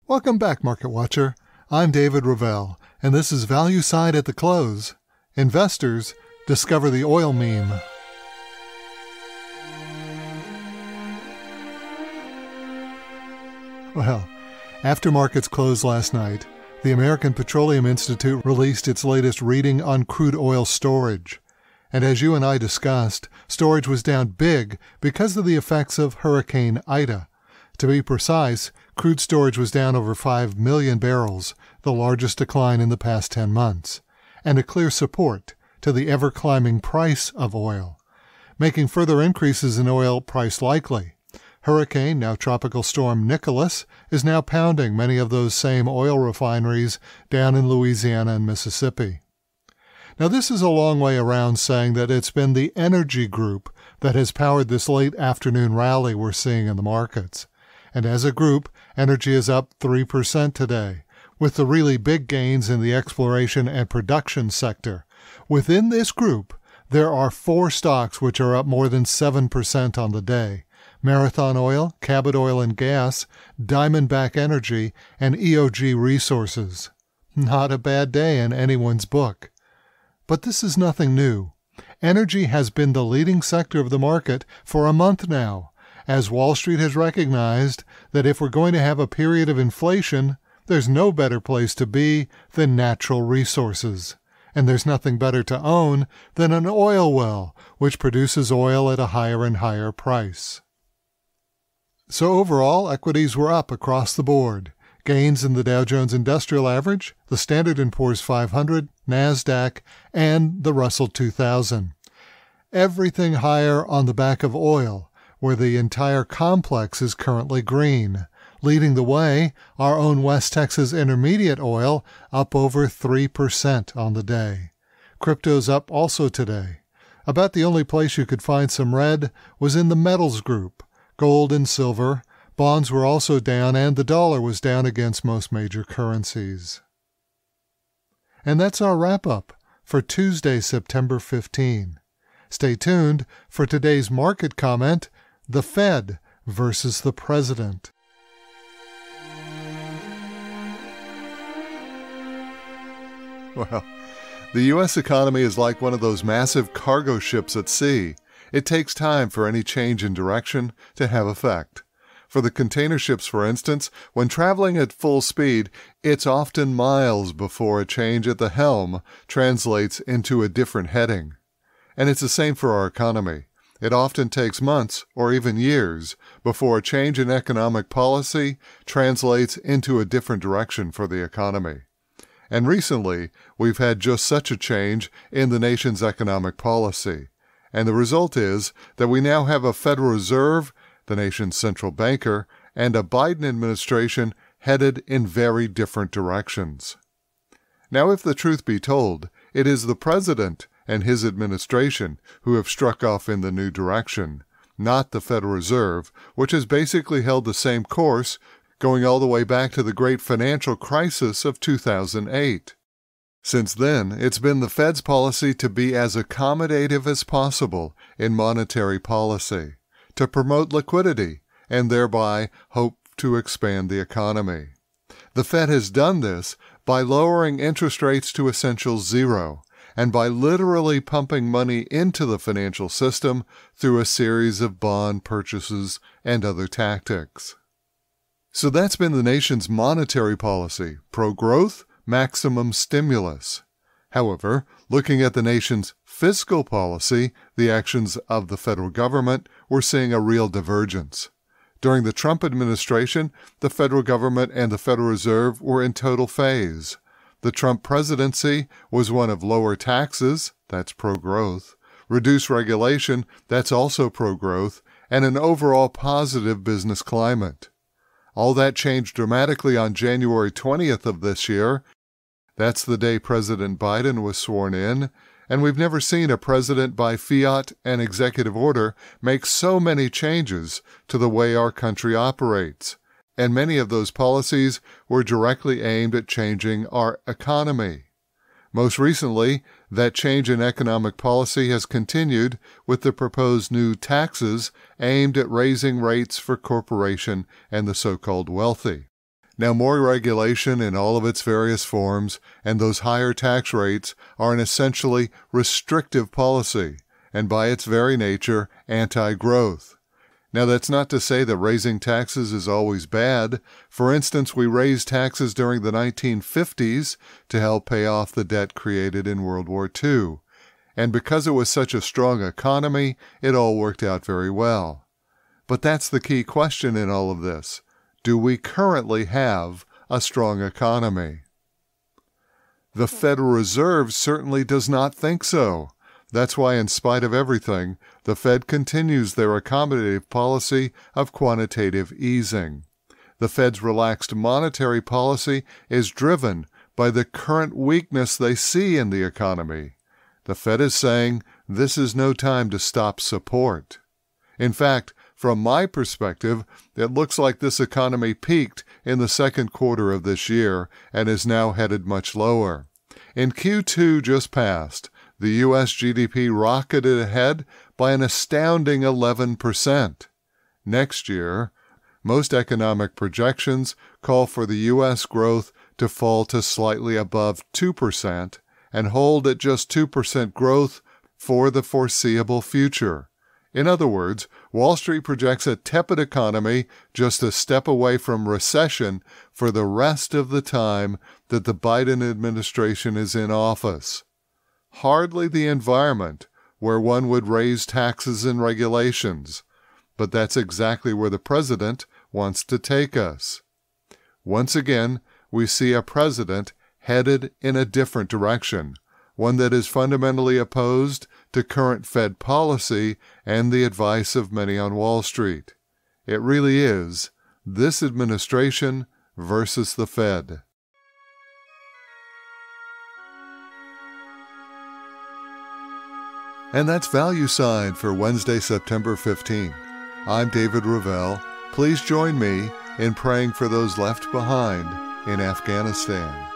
Welcome back, Market Watcher. I'm David Ravel, and this is Value Side at the Close. Investors discover the oil meme. Well, after markets closed last night, the American Petroleum Institute released its latest reading on crude oil storage. And as you and I discussed, storage was down big because of the effects of Hurricane Ida. To be precise, crude storage was down over 5 million barrels, the largest decline in the past 10 months, and a clear support to the ever-climbing price of oil, making further increases in oil price likely. Hurricane, now Tropical Storm Nicholas, is now pounding many of those same oil refineries down in Louisiana and Mississippi. Now, this is a long way around saying that it's been the energy group that has powered this late afternoon rally we're seeing in the markets. And as a group, energy is up 3% today, with the really big gains in the exploration and production sector. Within this group, there are 4 stocks which are up more than 7% on the day: Marathon Oil, Cabot Oil and Gas, Diamondback Energy, and EOG Resources. Not a bad day in anyone's book. But this is nothing new. Energy has been the leading sector of the market for a month now, as Wall Street has recognized that if we're going to have a period of inflation, there's no better place to be than natural resources. And there's nothing better to own than an oil well, which produces oil at a higher and higher price. So overall, equities were up across the board. Gains in the Dow Jones Industrial Average, the Standard & Poor's 500, NASDAQ, and the Russell 2000. Everything higher on the back of oil, where the entire complex is currently green. Leading the way, our own West Texas Intermediate oil up over 3% on the day. Crypto's up also today. About the only place you could find some red was in the metals group. Gold and silver. Bonds were also down, and the dollar was down against most major currencies. And that's our wrap-up for Tuesday, September 15. Stay tuned for today's market comment, the Fed versus the President. Well, the U.S. economy is like one of those massive cargo ships at sea. It takes time for any change in direction to have effect. For the container ships, for instance, when traveling at full speed, it's often miles before a change at the helm translates into a different heading. And it's the same for our economy. It often takes months or even years before a change in economic policy translates into a different direction for the economy. And recently, we've had just such a change in the nation's economic policy. And the result is that we now have a Federal Reserve, the nation's central banker, and a Biden administration headed in very different directions. Now, if the truth be told, it is the president and his administration who have struck off in the new direction, not the Federal Reserve, which has basically held the same course, going all the way back to the great financial crisis of 2008. Since then, it's been the Fed's policy to be as accommodative as possible in monetary policy, to promote liquidity, and thereby hope to expand the economy. The Fed has done this by lowering interest rates to essential zero, and by literally pumping money into the financial system through a series of bond purchases and other tactics. So that's been the nation's monetary policy: pro-growth, maximum stimulus. However, looking at the nation's fiscal policy, the actions of the federal government, we're seeing a real divergence. During the Trump administration, the federal government and the Federal Reserve were in total phase. The Trump presidency was one of lower taxes, that's pro-growth, reduced regulation, that's also pro-growth, and an overall positive business climate. All that changed dramatically on January 20th of this year. That's the day President Biden was sworn in, and we've never seen a president by fiat and executive order make so many changes to the way our country operates. And many of those policies were directly aimed at changing our economy. Most recently, that change in economic policy has continued with the proposed new taxes aimed at raising rates for corporation and the so-called wealthy. Now, more regulation in all of its various forms and those higher tax rates are an essentially restrictive policy, and by its very nature, anti-growth. Now, that's not to say that raising taxes is always bad. For instance, we raised taxes during the 1950s to help pay off the debt created in World War II. And because it was such a strong economy, it all worked out very well. But that's the key question in all of this. Do we currently have a strong economy? The Federal Reserve certainly does not think so. That's why, in spite of everything, the Fed continues their accommodative policy of quantitative easing. The Fed's relaxed monetary policy is driven by the current weakness they see in the economy. The Fed is saying this is no time to stop support. In fact, from my perspective, it looks like this economy peaked in the second quarter of this year and is now headed much lower. In Q2 just passed, the U.S. GDP rocketed ahead by an astounding 11%. Next year, most economic projections call for the U.S. growth to fall to slightly above 2% and hold at just 2% growth for the foreseeable future. In other words, Wall Street projects a tepid economy just a step away from recession for the rest of the time that the Biden administration is in office. Hardly the environment where one would raise taxes and regulations, but that's exactly where the president wants to take us. Once again, we see a president headed in a different direction, one that is fundamentally opposed to current Fed policy and the advice of many on Wall Street. It really is this administration versus the Fed. And that's Value Sign for Wednesday, September 15th. I'm David Ravel. Please join me in praying for those left behind in Afghanistan.